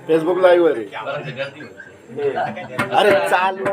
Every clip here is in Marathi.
फेसबुक लाईव्ह आहे. अरे चालू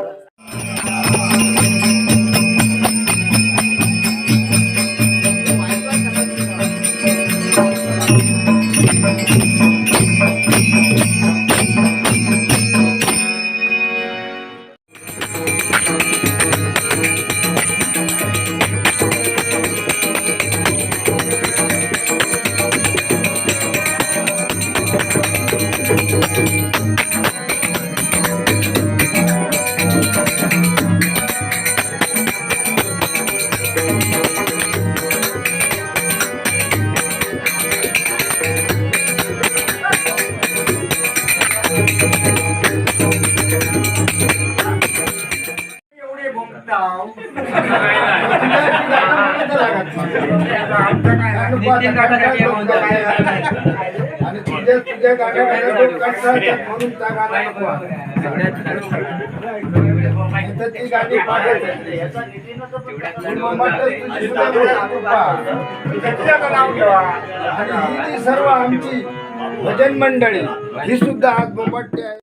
आणि तुझ्या गाड्या म्हणून त्या गाड्या ती गाडी आणि ही सर्व आमची भजन मंडळी ही सुद्धा आज बोंबाटते आहे.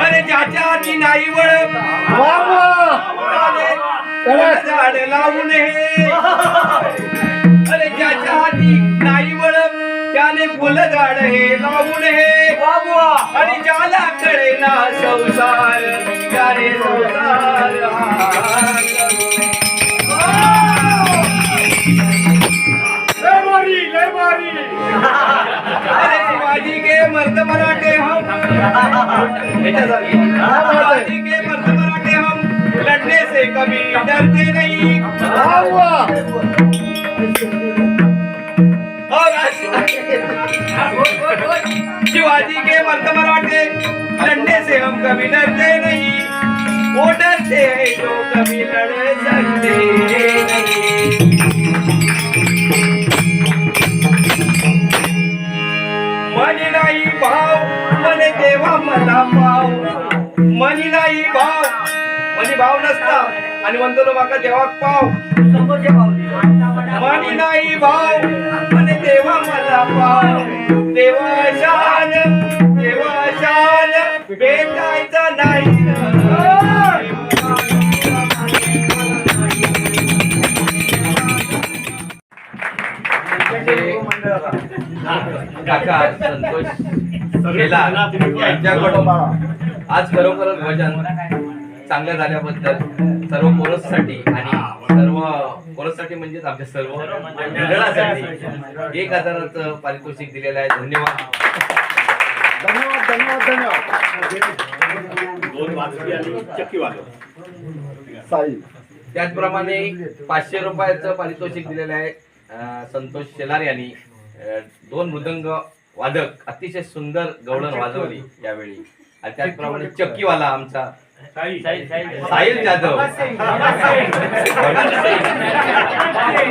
अरे ज्याच्या हाती नाही वळ झाड लावून हे अरे ज्याच्या हाती नाही वळ त्याने फुल झाड हे लावून हे आणि ज्याला कळे ना संसार त्याने संसार अरे शिवाजी के मर्द मराठे हम शिवाजी के मर्द मराठे हम लड़ने से कभी डरते नहीं और शिवाजी के मर्द मराठे लड़ने से हम कभी डरते नहीं वो डरते हैं जो कभी लड़ सकते नहीं मनी नाही भाव मने देवा मला पाव मनी नाही भाव मनी भाव नसता आणि म्हणतो लो माका देवाक पाव मनी नाही भाव मने देवा मला पाव देवाशान भेटायचा नाही काका संतोष यांच्याकडून आज खरोखरच भजन चांगलं झाल्याबद्दल सर्व कोरससाठी आणि सर्व कोरससाठी म्हणजेच आमच्या सर्व मंडळासाठी 1000चं पारितोषिक दिलेलं आहे. धन्यवाद. त्याचप्रमाणे 500 रुपयाचं पारितोषिक दिलेलं आहे संतोष शेलार यांनी. 2 मृदंग वादक अतिशय सुंदर गवळण वाजवली यावेळी. आणि त्याचप्रमाणे चक्कीवाला आमचा साहिल जाधव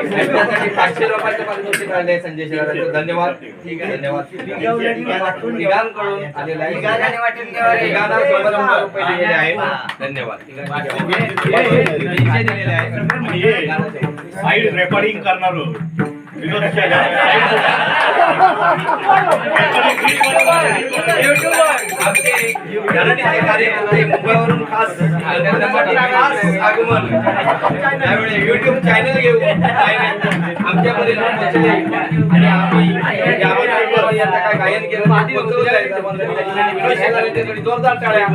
त्यासाठी 500 रुपयाचं पारितोषिक आले आहे संजय शेलार. धन्यवाद. ठीक आहे, धन्यवाद. तिघांकडून आलेला आहे. तिघांना 100 रुपये दिलेले आहेत. धन्यवाद. दिलेले आहे. साइड रेकॉर्डिंग करणार आमचे घराण्याचे कार्यकर्ते मुंबईवरून खास आगमन त्यावेळी युट्यूब चॅनल घेऊ आमच्यामध्ये पोहोचले आणि आम्ही यांना काय गायन केलं जोरदार टाळ्या.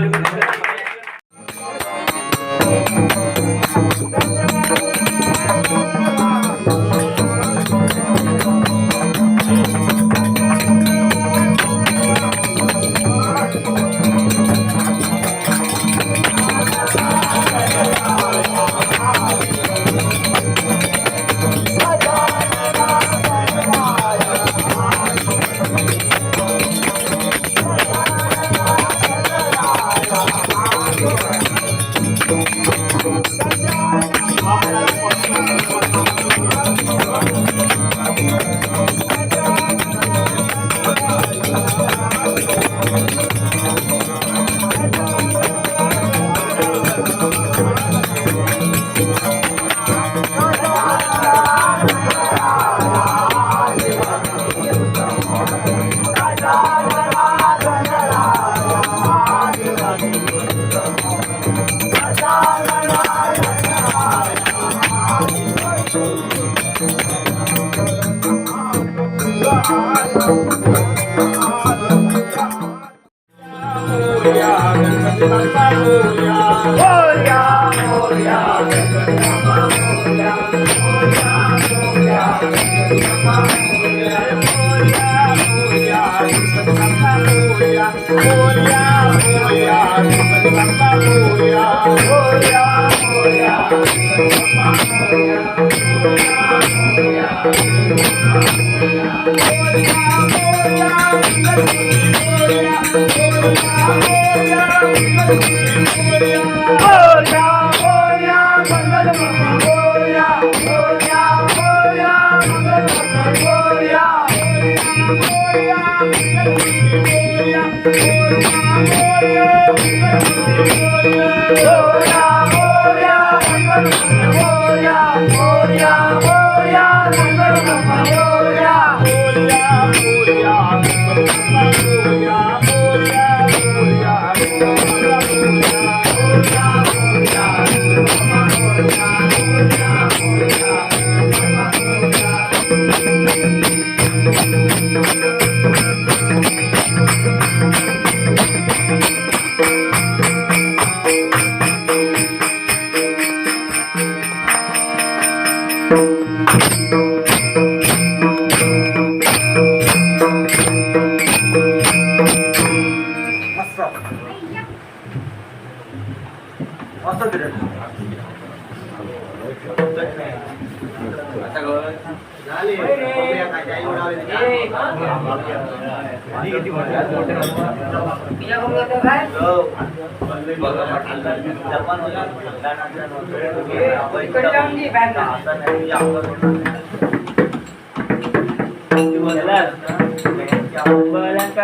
Oh,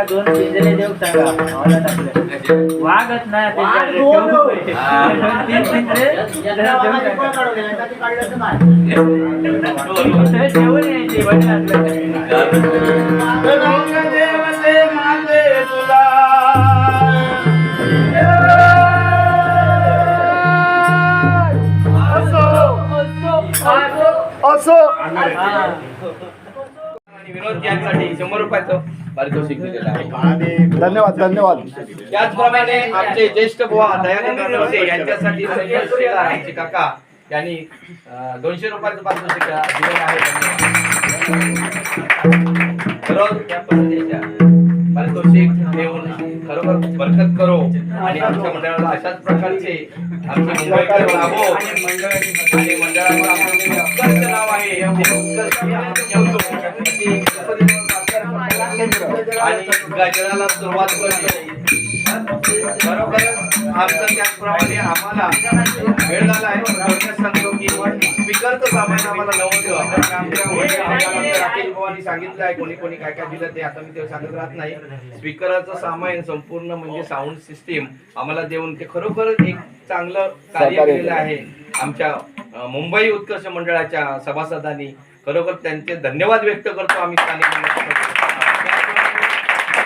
दोन पिंजरे देऊ सांगा आम्हाला टाकले वागत नाही तीन पिंजरे जेवण यायचे असो विनोद यांसाठी 100 रुपयाचं पारितोषिक दिलेलं आहे. धन्यवाद धन्यवाद. त्याचप्रमाणे आमचे ज्येष्ठ बुवा दयानंद नरवसे यांच्यासाठी संतोष शेलार यांचे काका यांनी 200 रुपयाचं पारितोषिक दिलेलं आहे. खरोखर त्या पद्धतीच्या पारितोषिक देऊन खरोखर बरकत करो आणि आमच्या मंडळाला अशाच प्रकारचे आमचे मुंबईकर लाभो आणि मंडळावर आपले उत्कर्ष नाव आहे ते उत्कर्ष आणि गाजराला सुरुवात करतो. बरोबर आमचं त्याचप्रमाणे आम्हाला वेळ झाला आहे. सांगतो की स्पीकरचं सामान आम्हाला नव्हतं. आमच्या राकेश भावांनी सांगितलं आहे कोणी कोणी काय काय दिलं ते आता मी ते सांगत राहत नाही. स्पीकरचं सामान संपूर्ण म्हणजे साऊंड सिस्टीम आम्हाला देऊन ते खरोखर एक चांगलं कार्य केलेलं आहे. आमच्या मुंबई उत्कर्ष मंडळाच्या सभासदांनी खरोखर त्यांचे धन्यवाद व्यक्त करतो आम्ही. स्थानिक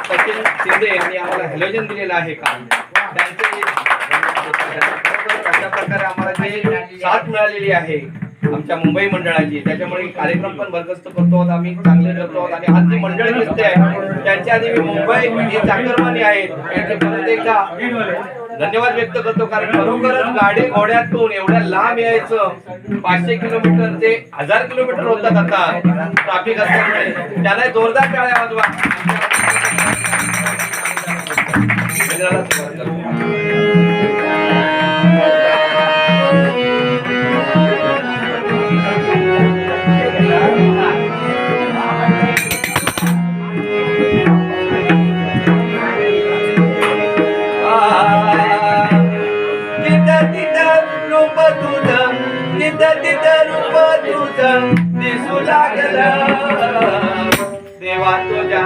सचिन शिंदे यांनी आम्हाला हॅलोजन दिलेलं आहे का त्यांचे अशा प्रकारे आम्हाला जे साथ मिळालेली आहे आमच्या मुंबई मंडळाची त्याच्यामुळे कार्यक्रम पण बरखास्त करतो आहोत आम्ही चांगले करतो आहोत. आणि आज जी मंडळी दिसते आहे त्यांच्या आधी मी मुंबई हे चाकरमानी आहेत त्यांचे प्रत्येकदा धन्यवाद व्यक्त करतो. कारण खरोखरच गाडी घोड्यातून एवढ्या लांब यायचं 500 किलोमीटर ते 1000 किलोमीटर होतात आता ट्रॅफिक असल्यामुळे त्यांना जोरदार टाळ्या वाजवा. दिसू लागलं देवा तुझ्या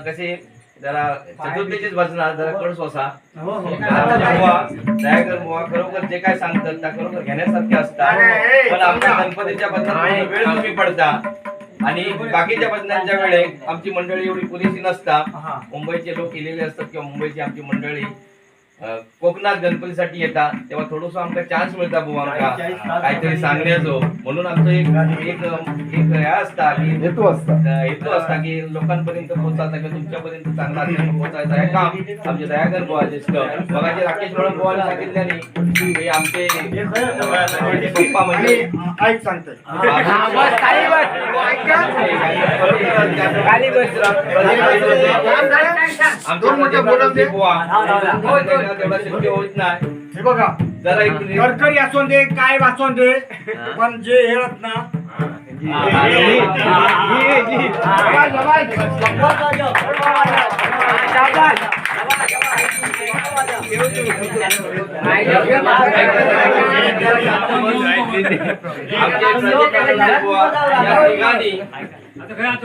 कसे जरा चतुर्थीचीच भजना जरा कळस होसा दयाकर बुवा खरोखर जे काय सांगतात त्या खरोखर घेण्यासारखे असतात. पण आमच्या गणपतीच्या भजनात वेळ कमी पडता आणि बाकीच्या भजनांच्या वेळे आमची मंडळी एवढी पुरेशी नसता. मुंबईचे लोक केलेले असतात किंवा मुंबईची आमची मंडळी कोकणात गणपतीसाठी येतात तेव्हा थोडस आमका चान्स मिळता बुवा आमका काहीतरी सांगण्याचो म्हणून आमचं एक एक एक हे असता की हेतू असता की लोकांपर्यंत पोहोचायचा किंवा तुमच्यापर्यंत चांगला अध्ययन पोहोचायचा हे काम आमचे दयागर बुवा ज्येष्ठ बघाचे राकेश म्हणून बुवाने सांगितल्याने हे आमचे पप्पा म्हणजे ऐक सांगतोय आमचे बुवा तेवढा शक्य होत नाही हे बघा जरा एक तरकारी असो दे काय वाचो दे पण जे हेळत ना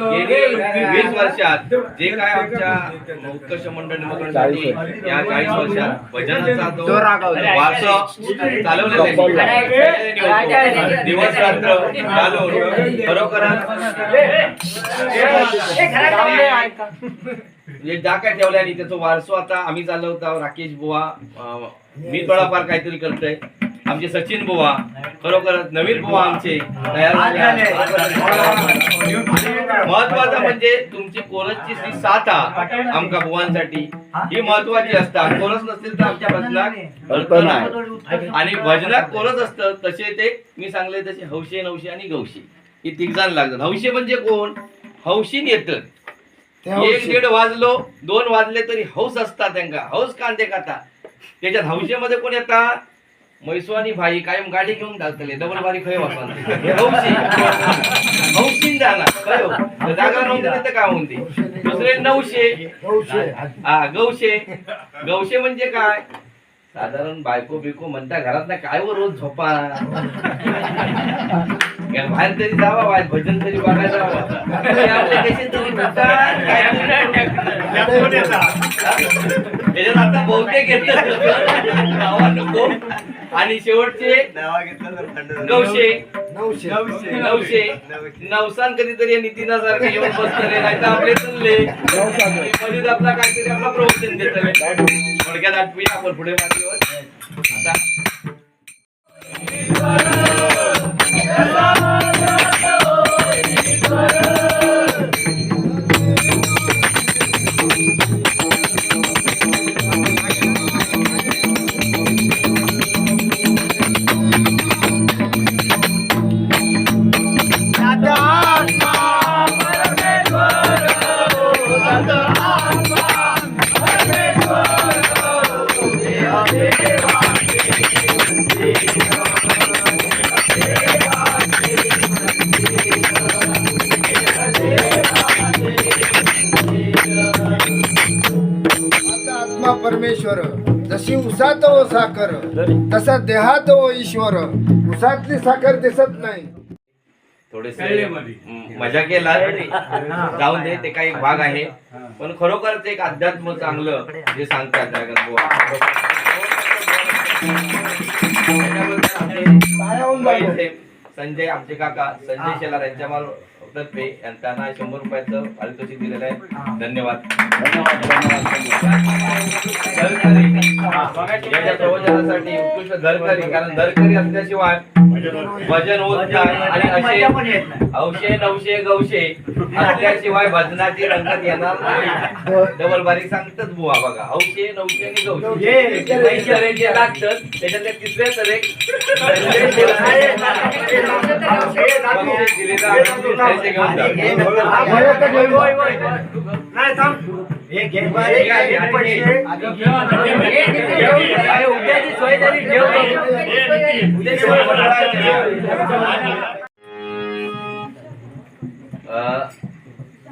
गेली 20 वर्षात जे काय आमच्या उत्कर्ष मंडळ निमंत्रणसाठी या 40 वर्षात भजनाचा जो वारसा चालवलेला आहे दिवस रात्र घालून खरोखरच ज्या काय ठेवल्या आणि त्याचा वारसो आता आम्ही चालवतो राकेश बुवा मी थोडाफार काहीतरी करतोय आमचे सचिन बुवा खरोखरच नवीन बुवा आमचे तयार झाले महत्वाचं म्हणजे तुमची कोरसची जी साथ आमका बुवांसाठी ही महत्वाची असता कोरस नसतील तर आमच्या भजनात अर्थ नाही आणि भजनात कोरस असतं तसे ते मी सांगले तसे हौशे नवशे आणि गौशी ही तिघजण लागतात हौशे म्हणजे कोण हौशीन येतं 1-1.5 वाजलो 2 वाजले तरी हौस असतात त्यांना हौस कांदे खाता त्याच्यात हौशेमध्ये कोण येतात मैसू आणि भाई कायम गाडी घेऊन जातले डबल बारी खय वापरते हौशीन जाणार खय जागा नव्हते तर काय म्हणते दुसरे 900 हा गौशे गौशे म्हणजे काय साधारण बायको बिको म्हणता घरात ना काय व रोज झोपा बाहेर तरी जावा बाहेर भजन तरी बघायला जावा त्याच्यात आता बहुतेक येत नको आणि शेवटचे 900 नवसान कधीतरी नितीनासारखे येऊन बसतले नाही तर आपले चालले मध्ये आपला काहीतरी आपला प्रवचन देतले थोडक्यात आठवूया आपण पुढे मातीवर आता परमेश्वर जशी उसात व साखर तसा देहात व ईश्वर उसातली साखर दिसत नाही थोडेसे मजा केला जाऊन दे ते काही भाग आहे पण खरोखरच एक अध्यात्म चांगलं जे सांगतात संजय आमचे काका संजय शेलार यांच्या तर्फे त्यांना 100 रुपयाचं पारितोषिक दिलेलं आहे धन्यवाद याच्या प्रवचनासाठी उत्कृष्ट दरकरी कारण दरकरी असल्याशिवाय भजन होत नाही आणि असे हौशे नवशे गौशे असल्याशिवाय भजनाची रंगत येणार नाही डबल बारीक सांगतात बुवा बघा हौशे नवशे आणि गौशे जे लागतात त्याच्यातले तिसरे तरे घेऊन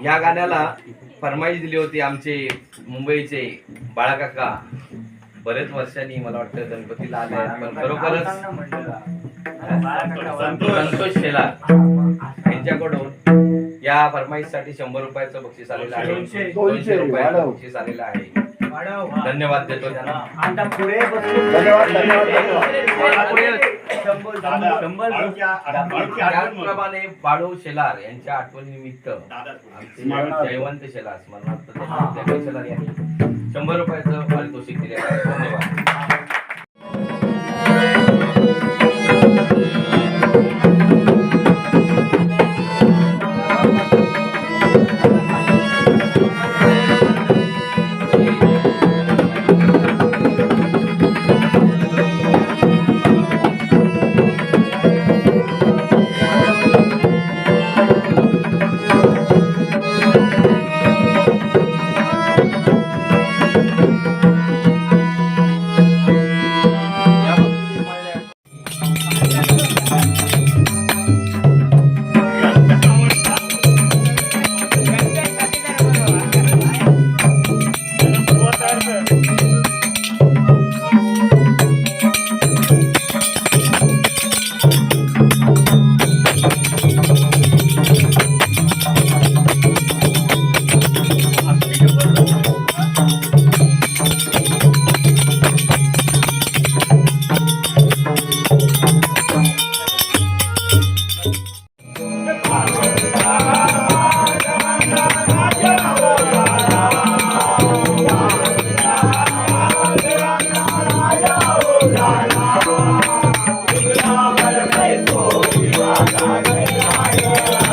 या गाण्याला फरमाईश दिली होती आमचे मुंबईचे बाळाकाका बरेच वर्षांनी मला वाटतं गणपतीला आले आहेत पण खरोखरच संतोष शेलार यांच्याकडून या फरमाईशसाठी 100 रुपयाचं बक्षीस आलेलं आहे 200 रुपयाचं बक्षीस आलेलं आहे धन्यवाद देतो त्यांना त्याचप्रमाणे बाळू शेलार यांच्या आठवणीनिमित्त आमचे जयवंत शेलार स्मरणार्थ शेलार यांनी 100 रुपयाचं पारितोषिक दिलेलं आहे. धन्यवाद. Bye.